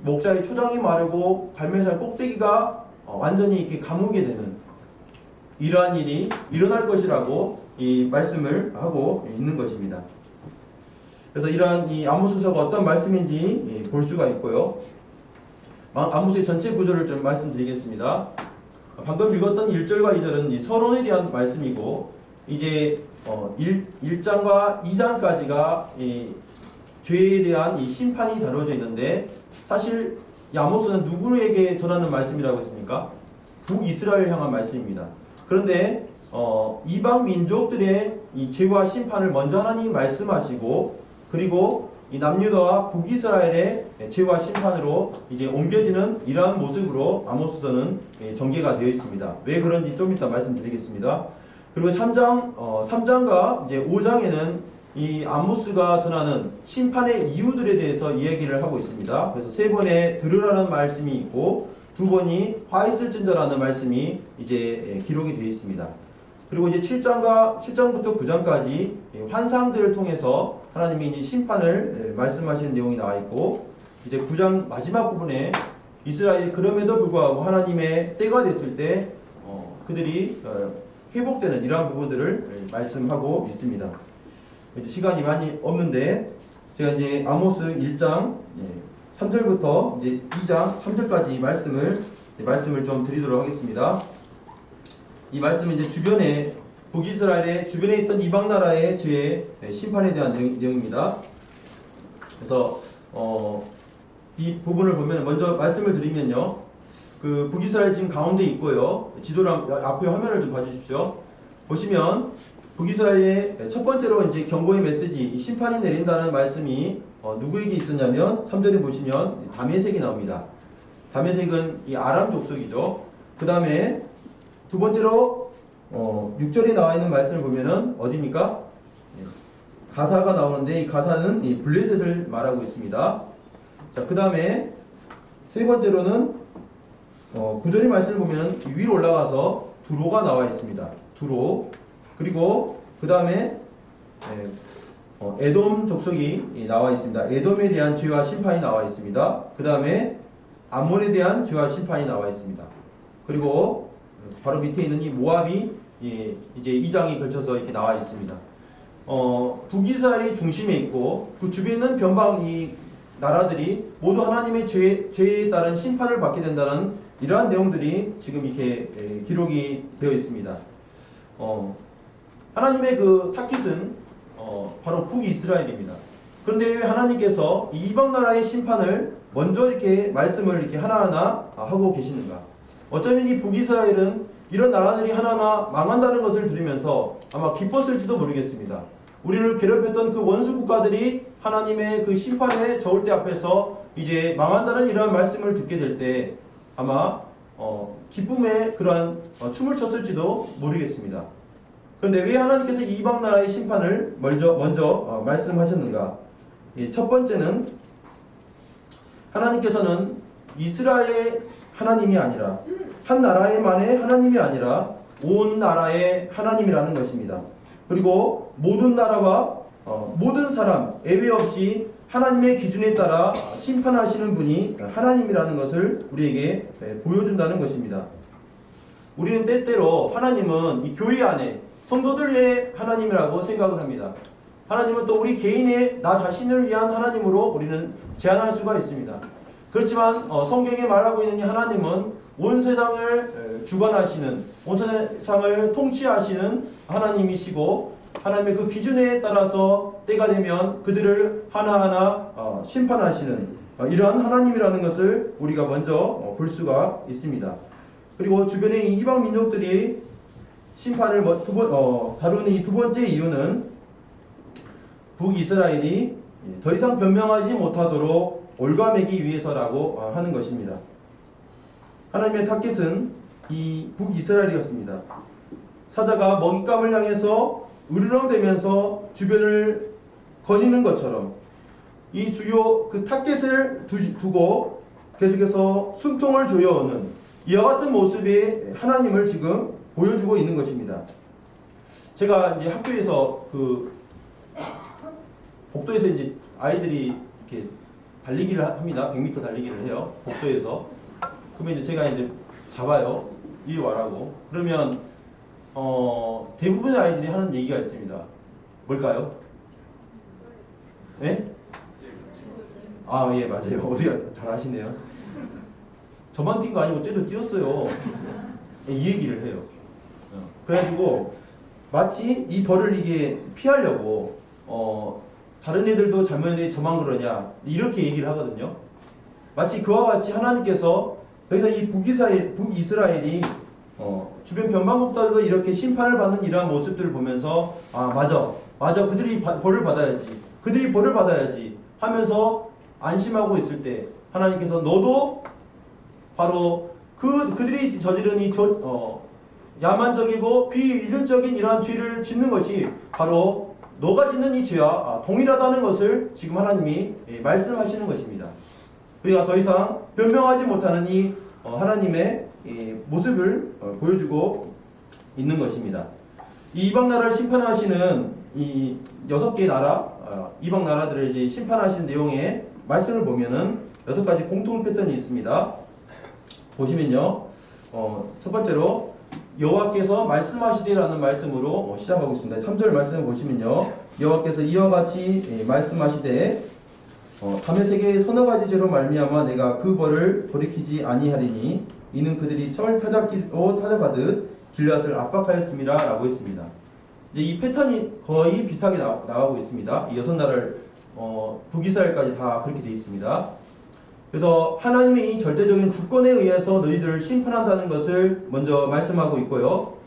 목자의 초장이 마르고 갈멜산 꼭대기가 완전히 이렇게 가무게 되는 이러한 일이 일어날 것이라고 이 말씀을 하고 있는 것입니다. 그래서 이러한 이 아모스서가 어떤 말씀인지 볼 수가 있고요. 아모스의 전체 구조를 좀 말씀드리겠습니다. 방금 읽었던 1절과 2절은 이 서론에 대한 말씀이고, 이제 1장과 2장까지가 이 죄에 대한 이 심판이 다뤄져 있는데, 사실 이 아모스는 누구에게 전하는 말씀이라고 했습니까? 북이스라엘 향한 말씀입니다. 그런데 이방 민족들의 이 죄와 심판을 먼저 하나님이 말씀하시고, 그리고 이 남유다와 북이스라엘의 죄와 심판으로 이제 옮겨지는 이러한 모습으로 아모스서는 전개가 되어 있습니다. 왜 그런지 좀 이따 말씀드리겠습니다. 그리고 3장과 이제 5장에는 이 아모스가 전하는 심판의 이유들에 대해서 이야기를 하고 있습니다. 그래서 3번에 들으라는 말씀이 있고 2번이 화 있을진저라는 말씀이 이제 기록이 되어 있습니다. 그리고 이제 7장부터 9장까지 환상들을 통해서 하나님이 이제 심판을 말씀하시는 내용이 나와 있고, 이제 9장 마지막 부분에 이스라엘이 그럼에도 불구하고 하나님의 때가 됐을 때 그들이 회복되는 이러한 부분들을 말씀하고 있습니다. 이제 시간이 많이 없는데 제가 이제 아모스 1장 3절부터 이제 2장 3절까지 말씀을 좀 드리도록 하겠습니다. 이 말씀은 이제 주변에 북이스라엘의 주변에 있던 이방 나라의 죄의 심판에 대한 내용입니다. 그래서 이 부분을 보면 먼저 말씀을 드리면요, 그 북이스라엘 지금 가운데 있고요. 지도랑 앞에 화면을 좀 봐주십시오. 보시면 북이스라엘의 첫 번째로 이제 경고의 메시지, 심판이 내린다는 말씀이 누구에게 있었냐면 3절에 보시면 다메섹이 나옵니다. 다메섹은 이 아람 족속이죠. 그 다음에 두 번째로 6절에 나와 있는 말씀을 보면은 어디입니까? 가사가 나오는데 이 가사는 이 블레셋을 말하고 있습니다. 자, 그 다음에 세 번째로는 9절의 말씀을 보면 위로 올라가서 두로가 나와 있습니다. 두로. 그리고 그 다음에 에돔 족속이 나와 있습니다. 에돔에 대한 죄와 심판이 나와 있습니다. 그 다음에 암몬에 대한 죄와 심판이 나와 있습니다. 그리고 바로 밑에 있는 이 모압이 이제 2장이 걸쳐서 이렇게 나와 있습니다. 북이스라엘이 중심에 있고 그 주변에 있는 변방 이 나라들이 모두 하나님의 죄에 따른 심판을 받게 된다는 이러한 내용들이 지금 이렇게 기록이 되어 있습니다. 하나님의 그 타깃은 바로 북이스라엘입니다. 그런데 왜 하나님께서 이 이방 나라의 심판을 먼저 이렇게 말씀을 이렇게 하나하나 하고 계시는가? 어쩌면 이 북이스라엘은 이런 나라들이 하나하나 망한다는 것을 들으면서 아마 기뻤을지도 모르겠습니다. 우리를 괴롭혔던 그 원수 국가들이 하나님의 그 심판의 저울대 앞에서 이제 망한다는 이러한 말씀을 듣게 될 때 아마 기쁨의 그러한 춤을 췄을지도 모르겠습니다. 그런데 왜 하나님께서 이방 나라의 심판을 먼저 말씀하셨는가? 첫 번째는 하나님께서는 이스라엘의 하나님이 아니라 한 나라의만의 하나님이 아니라 온 나라의 하나님이라는 것입니다. 그리고 모든 나라와 모든 사람 예외 없이 하나님의 기준에 따라 심판하시는 분이 하나님이라는 것을 우리에게 보여준다는 것입니다. 우리는 때때로 하나님은 이 교회 안에 성도들의 하나님이라고 생각을 합니다. 하나님은 또 우리 개인의 나 자신을 위한 하나님으로 우리는 제한할 수가 있습니다. 그렇지만 성경에 말하고 있는 이 하나님은 온 세상을 주관하시는, 온 세상을 통치하시는 하나님이시고 하나님의 그 기준에 따라서 때가 되면 그들을 하나하나 심판하시는 이러한 하나님이라는 것을 우리가 먼저 볼 수가 있습니다. 그리고 주변의 이방 민족들이 심판을 다루는 이 두 번째 이유는 북이스라엘이 더 이상 변명하지 못하도록 올가매기 위해서라고 하는 것입니다. 하나님의 타깃은 이 북이스라엘이었습니다. 사자가 먹잇감을 향해서 으르렁대면서 주변을 거니는 것처럼 이 주요 그 타깃을 두고 계속해서 숨통을 조여오는 이와 같은 모습의 하나님을 지금 보여주고 있는 것입니다. 제가 이제 학교에서 복도에서 이제 아이들이 이렇게 달리기를 합니다. 100m 달리기를 해요. 복도에서. 그러면 이제 제가 이제 잡아요. 이리 와라고. 그러면 대부분의 아이들이 하는 얘기가 있습니다. 뭘까요? 예? 아, 예, 맞아요. 어떻게 잘 아시네요. 저만 뛴 거 아니고 쟤도 뛰었어요. 이 얘기를 해요. 그래가지고 마치 이 벌을 이게 피하려고 다른 애들도 잘못했는데 저만 그러냐 이렇게 얘기를 하거든요. 마치 그와 같이 하나님께서 더 이상 이 북이스라엘이 주변 변방국들도 이렇게 심판을 받는 이러한 모습들을 보면서 아 맞아 그들이 벌을 받아야지 하면서 안심하고 있을 때 하나님께서 너도 바로 그들이 저지른 이 야만적이고 비인륜적인 이러한 죄를 짓는 것이 바로 너가 짓는 이 죄와 동일하다는 것을 지금 하나님이 말씀하시는 것입니다. 우리가 더 이상 변명하지 못하는 이 하나님의 모습을 보여주고 있는 것입니다. 이 이방 나라를 심판하시는 이 6개의 나라, 이방 나라들을 이제 심판하시는 내용의 말씀을 보면은 6가지 공통 패턴이 있습니다. 보시면요, 첫 번째로 여호와께서 말씀하시리라는 말씀으로 시작하고 있습니다. 3절 말씀을 보시면요, 여호와께서 이와 같이 말씀하시되 다메섹의 서너 가지 죄로 말미암아 내가 그 벌을 돌이키지 아니하리니 이는 그들이 철 타작기로 타작하듯 길앗을 압박하였습니다 라고 했습니다. 이제 이 패턴이 거의 비슷하게 나가고 있습니다. 이 6나라를 북이스라엘까지 다 그렇게 되어 있습니다. 그래서 하나님의 이 절대적인 주권에 의해서 너희들을 심판한다는 것을 먼저 말씀하고 있고요.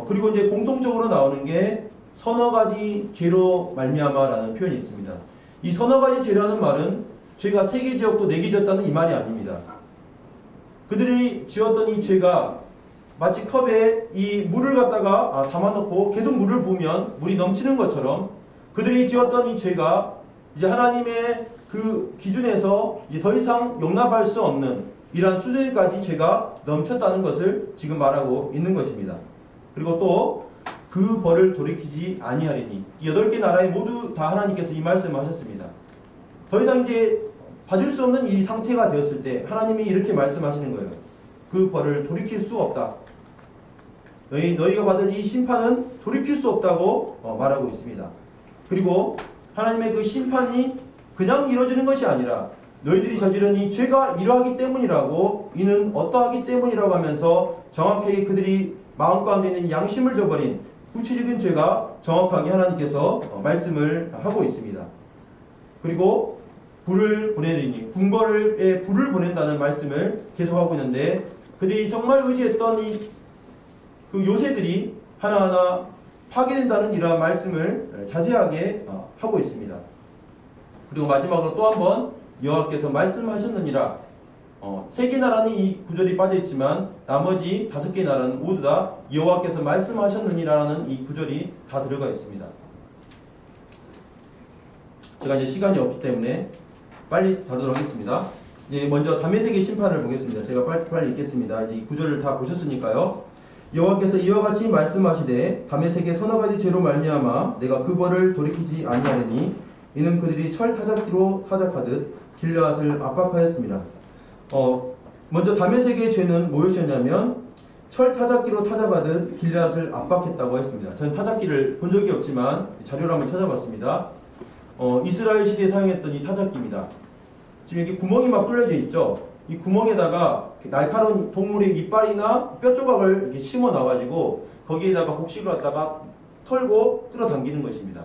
그리고 이제 공통적으로 나오는 게 서너 가지 죄로 말미암아라는 표현이 있습니다. 이 서너 가지 죄라는 말은 죄가 3개 지었고 4개 지었다는 이 말이 아닙니다. 그들이 지었던 이 죄가 마치 컵에 이 물을 갖다가 담아놓고 계속 물을 부으면 물이 넘치는 것처럼 그들이 지었던 이 죄가 이제 하나님의 그 기준에서 이제 더 이상 용납할 수 없는 이러한 수준까지 죄가 넘쳤다는 것을 지금 말하고 있는 것입니다. 그리고 또 그 벌을 돌이키지 아니하리니 이 8개 나라에 모두 다 하나님께서 이 말씀을 하셨습니다. 더 이상 이제 봐줄 수 없는 이 상태가 되었을 때 하나님이 이렇게 말씀하시는 거예요. 그 벌을 돌이킬 수 없다. 너희가 받을 이 심판은 돌이킬 수 없다고 말하고 있습니다. 그리고 하나님의 그 심판이 그냥 이루어지는 것이 아니라 너희들이 저지른 이 죄가 이러하기 때문이라고 이는 어떠하기 때문이라고 하면서 정확하게 그들이 마음 가운데 있는 양심을 저버린 구체적인 죄가 정확하게 하나님께서 말씀을 하고 있습니다. 그리고 불을 보내리니 궁궐에 불을 보낸다는 말씀을 계속하고 있는데 그들이 정말 의지했던 그 요새들이 하나하나 파괴된다는 이러한 말씀을 자세하게 하고 있습니다. 그리고 마지막으로 또 한번 여호와께서 말씀하셨느니라 3개 나라는 이 구절이 빠져있지만 나머지 5개 나라는 모두 다 여호와께서 말씀하셨느니라는 이 구절이 다 들어가 있습니다. 제가 이제 시간이 없기 때문에 빨리 다루도록 하겠습니다. 먼저 다메섹의 심판을 보겠습니다. 제가 빨리 읽겠습니다. 이 구절을 다 보셨으니까요. 여호와께서 이와 같이 말씀하시되 다메섹의 서너 가지 죄로 말미암아 내가 그 벌을 돌이키지 아니하리니 이는 그들이 철 타작기로 타작하듯 길앗을 압박하였습니다. 먼저 다메섹의 죄는 무엇이었냐면 철 타작기로 타작하듯 길앗을 압박했다고 했습니다. 전 타작기를 본 적이 없지만 자료를 한번 찾아봤습니다. 이스라엘 시대에 사용했던 이 타작기입니다. 지금 이렇게 구멍이 막 뚫려져 있죠. 이 구멍에다가 날카로운 동물의 이빨이나 뼈 조각을 이렇게 심어 놔가지고 거기에다가 곡식을 갖다가 털고 끌어당기는 것입니다.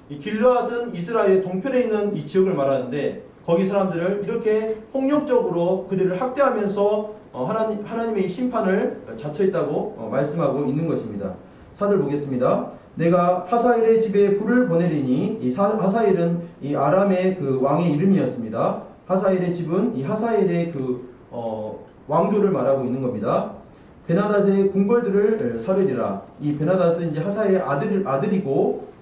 이 길르앗은 이스라엘의 동편에 있는 이 지역을 말하는데 거기 사람들을 이렇게 폭력적으로 그들을 학대하면서 하나님의 이 심판을 자처했다고 말씀하고 있는 것입니다. 4절 보겠습니다. 내가 하사엘의 집에 불을 보내리니 이 하사엘은 이 아람의 그 왕의 이름이었습니다. 하사엘의 집은 이 하사엘의 그 왕조를 말하고 있는 겁니다. 베나닷의 궁궐들을 사르리라. 이 베나닷은 이제 하사엘의 아들이고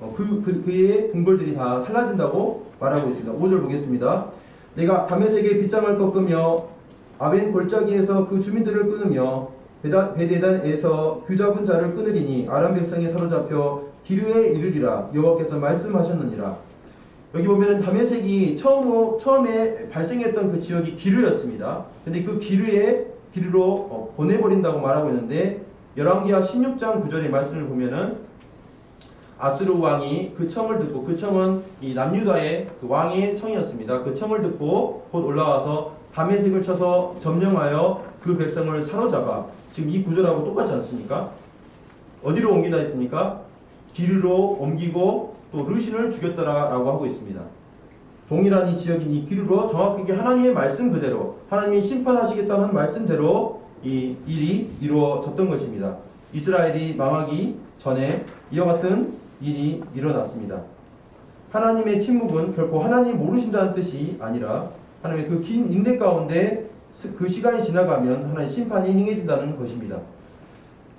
그의 궁궐들이 다 살라진다고 말하고 있습니다. 5절 보겠습니다. 내가 다메섹의 빗장을 꺾으며 아벤 골짜기에서 그 주민들을 끊으며 베데단에서 귀잡은 자를 끊으리니 아람 백성이 사로잡혀 기르에 이르리라. 여호와께서 말씀하셨느니라. 여기 보면은 다메섹이 처음에 발생했던 그 지역이 기르였습니다. 근데 그 기르에 길로 보내버린다고 말하고 있는데 열왕기하 16장 9절의 말씀을 보면은 아수르 왕이 그 청을 듣고, 그 청은 이 남유다의 그 왕의 청이었습니다. 그 청을 듣고 곧 올라와서 밤의 색을 쳐서 점령하여 그 백성을 사로잡아, 지금 이 구절하고 똑같지 않습니까? 어디로 옮기다 했습니까? 기르로 옮기고 또 르신을 죽였더라라고 하고 있습니다. 동일한 이 지역인 이 기르로 정확하게 하나님의 말씀 그대로, 하나님이 심판하시겠다는 말씀대로 이 일이 이루어졌던 것입니다. 이스라엘이 망하기 전에 이와 같은 일이 일어났습니다. 하나님의 침묵은 결코 하나님 모르신다는 뜻이 아니라 하나님의 그 긴 인내 가운데 그 시간이 지나가면 하나님의 심판이 행해진다는 것입니다.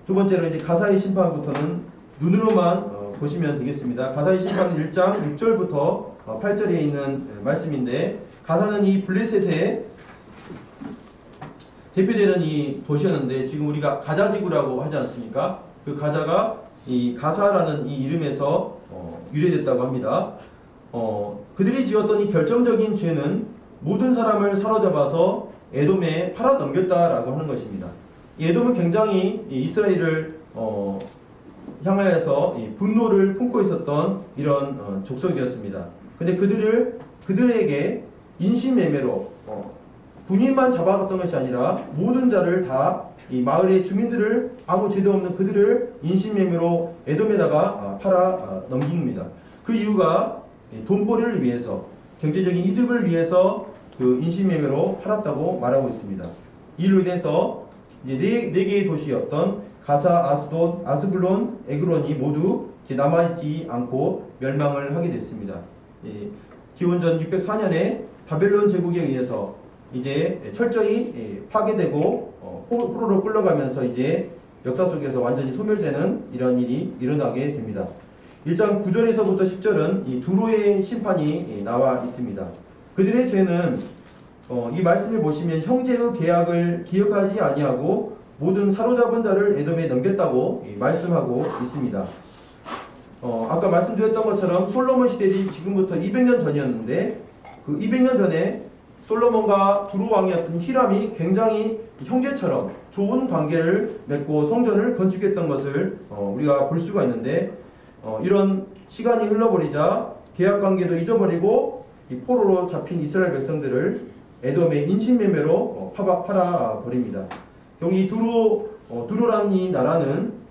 두 번째로 이제 가사의 심판부터는 눈으로만 보시면 되겠습니다. 가사의 심판은 1장 6절부터 8절에 있는 말씀인데, 가사는 이 블레셋의 대표되는 이 도시였는데 지금 우리가 가자지구라고 하지 않습니까? 그 가자가 이 가사라는 이 이름에서 유래됐다고 합니다. 그들이 지었던 이 결정적인 죄는 모든 사람을 사로잡아서 에돔에 팔아 넘겼다라고 하는 것입니다. 에돔은 굉장히 이스라엘을 향하여서 분노를 품고 있었던 이런 족속이었습니다. 근데 그들에게 인신매매로 군인만 잡아갔던 것이 아니라 모든 자를 다, 이 마을의 주민들을, 아무 죄도 없는 그들을 인신매매로 에돔에다가 팔아 넘깁니다. 그 이유가 돈벌이를 위해서, 경제적인 이득을 위해서 그 인신매매로 팔았다고 말하고 있습니다. 이로 인해서 이제 네 개의 도시였던 가사, 아스돈, 아스글론, 에그론이 모두 남아있지 않고 멸망을 하게 됐습니다. 기원전 604년에 바벨론 제국에 의해서 이제 철저히 파괴되고 포로로 끌려가면서 이제 역사 속에서 완전히 소멸되는 이런 일이 일어나게 됩니다. 1장 9절에서부터 10절은 이 두로의 심판이 나와 있습니다. 그들의 죄는 이 말씀을 보시면 형제의 계약을 기억하지 아니하고 모든 사로잡은 자를 에돔에 넘겼다고 말씀하고 있습니다. 아까 말씀드렸던 것처럼 솔로몬 시대이 지금부터 200년 전이었는데, 그 200년 전에 솔로몬과 두로 왕이었던 히람이 굉장히 형제처럼 좋은 관계를 맺고 성전을 건축했던 것을 우리가 볼 수가 있는데, 이런 시간이 흘러버리자 계약관계도 잊어버리고 이 포로로 잡힌 이스라엘 백성들을 에돔의 인신매매로 팔아버립니다. 여기 두로라는 이 나라는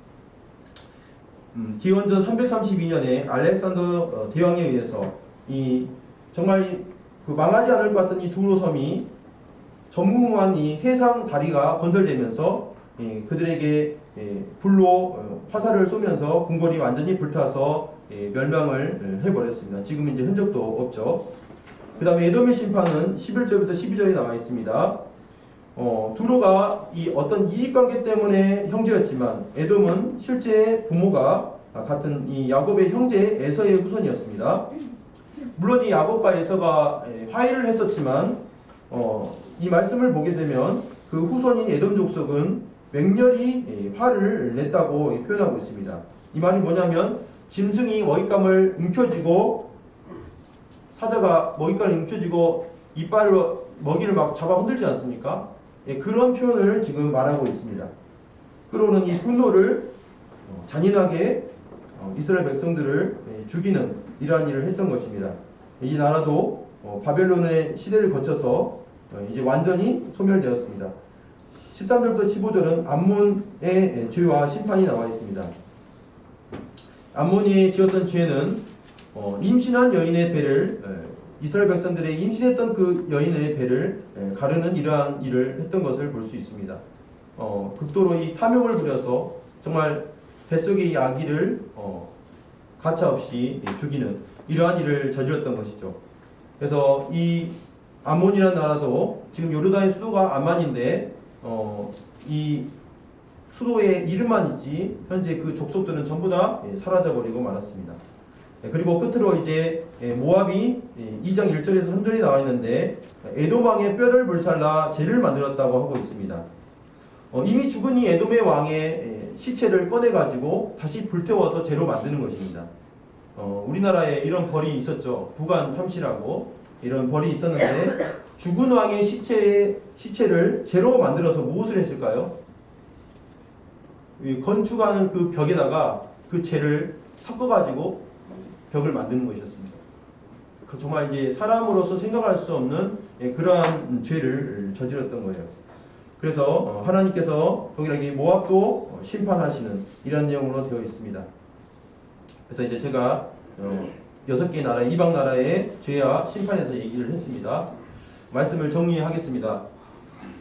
기원전 332년에 알렉산더 대왕에 의해서 정말 그 망하지 않을 것 같던 이 두로 섬이 전무후무한 이 해상 다리가 건설되면서 그들에게 불로 화살을 쏘면서 궁궐이 완전히 불타서 멸망을 해버렸습니다. 지금 이제 흔적도 없죠. 그 다음에 에돔의 심판은 11절부터 12절에 나와 있습니다. 두로가 이 어떤 이익관계 때문에 형제였지만 에돔은 실제 부모가 같은 이 야곱의 형제 에서의 후손이었습니다. 물론 이 야곱과 에서가 화해를 했었지만 이 말씀을 보게 되면 그 후손인 에돔 족속은 맹렬히 화를 냈다고 표현하고 있습니다. 이 말이 뭐냐면 짐승이 먹잇감을 움켜쥐고, 사자가 먹잇감을 움켜쥐고 이빨로 먹이를 막 잡아 흔들지 않습니까? 그런 표현을 지금 말하고 있습니다. 끌어오는 이 분노를 잔인하게 이스라엘 백성들을 죽이는 이러한 일을 했던 것입니다. 이 나라도 바벨론의 시대를 거쳐서 이제 완전히 소멸되었습니다. 13절부터 15절은 암몬의 죄와 심판이 나와 있습니다. 암몬이 지었던 죄는 임신한 여인의 배를, 이스라엘 백성들의 임신했던 그 여인의 배를 가르는 이러한 일을 했던 것을 볼 수 있습니다. 극도로 이 탐욕을 부려서 정말 뱃속의 이 아기를 가차없이 죽이는 이러한 일을 저질렀던 것이죠. 그래서 이 암몬이라는 나라도 지금 요르단의 수도가 암만인데 이 수도의 이름만 있지 현재 그 족속들은 전부 다 사라져버리고 말았습니다. 그리고 끝으로 이제 모압이 2장 1절에서 3절이 나와 있는데 에돔 왕의 뼈를 불살라 제를 만들었다고 하고 있습니다. 이미 죽은 이 에돔의 왕의 시체를 꺼내가지고 다시 불태워서 제로 만드는 것입니다. 우리나라에 이런 벌이 있었죠. 부관 참시라고 이런 벌이 있었는데 죽은 왕의 시체를 재로 만들어서 무엇을 했을까요? 이 건축하는 그 벽에다가 그 재를 섞어가지고 벽을 만드는 것이었습니다. 정말 이제 사람으로서 생각할 수 없는 그러한 죄를 저질렀던 거예요. 그래서 하나님께서 동일하게 모압도 심판하시는 이런 내용으로 되어 있습니다. 그래서 이제 제가 6개 나라, 이방 나라의 죄와 심판에서 얘기를 했습니다. 말씀을 정리하겠습니다.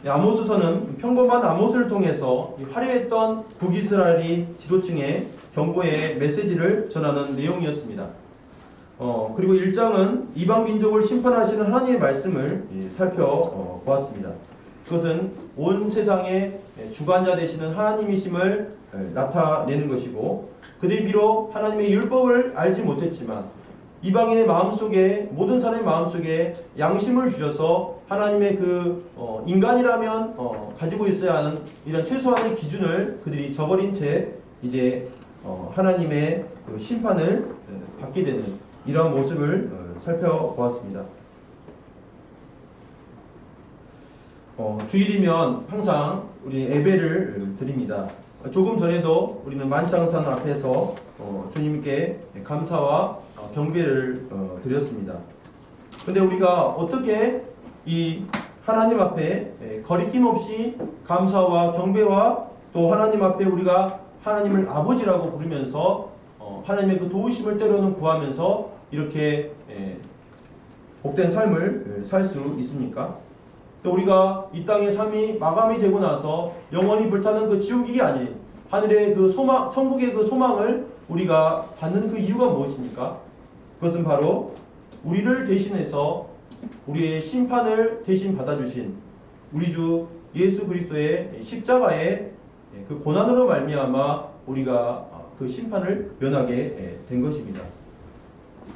아모스서는 평범한 아모스를 통해서 화려했던 북이스라엘이 지도층의 경고의 메시지를 전하는 내용이었습니다. 그리고 1장은 이방 민족을 심판하시는 하나님의 말씀을 살펴보았습니다. 그것은 온 세상의 주관자 되시는 하나님이심을 나타내는 것이고, 그들이 비록 하나님의 율법을 알지 못했지만 이방인의 마음속에, 모든 사람의 마음속에 양심을 주셔서 하나님의 그 인간이라면 가지고 있어야 하는 이런 최소한의 기준을 그들이 저버린 채 이제 하나님의 그 심판을 받게 되는 이런 모습을 살펴보았습니다. 주일이면 항상 우리 예배를 드립니다. 조금 전에도 우리는 만창산 앞에서 주님께 감사와 경배를 드렸습니다. 근데 우리가 어떻게 이 하나님 앞에 거리낌 없이 감사와 경배와 또 하나님 앞에 우리가 하나님을 아버지라고 부르면서 하나님의 그 도우심을 때로는 구하면서 이렇게 복된 삶을 살 수 있습니까? 또 우리가 이 땅의 삶이 마감이 되고 나서 영원히 불타는 그 지옥이 아닌 하늘의 그 소망, 천국의 그 소망을 우리가 받는 그 이유가 무엇입니까? 그것은 바로 우리를 대신해서 우리의 심판을 대신 받아주신 우리 주 예수 그리스도의 십자가의 그 고난으로 말미암아 우리가 그 심판을 면하게 된 것입니다.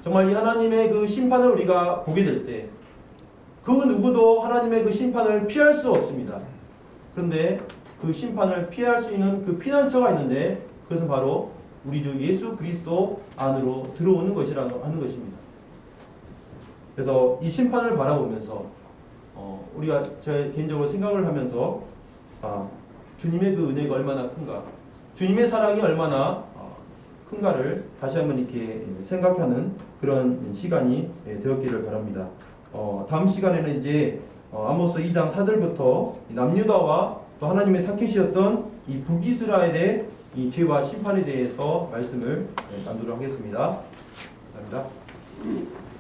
정말 이 하나님의 그 심판을 우리가 보게 될 때 그 누구도 하나님의 그 심판을 피할 수 없습니다. 그런데 그 심판을 피할 수 있는 그 피난처가 있는데 그것은 바로 우리 주 예수 그리스도 안으로 들어오는 것이라고 하는 것입니다. 그래서 이 심판을 바라보면서 우리가 제 개인적으로 생각을 하면서 주님의 그 은혜가 얼마나 큰가, 주님의 사랑이 얼마나 큰가를 다시 한번 이렇게 생각하는 그런 시간이 되었기를 바랍니다. 다음 시간에는 이제 아모스 2장 4절부터 남유다와 또 하나님의 타켓이었던 이 북이스라엘의 이 죄와 심판에 대해서 말씀을 나누도록 하겠습니다. 감사합니다.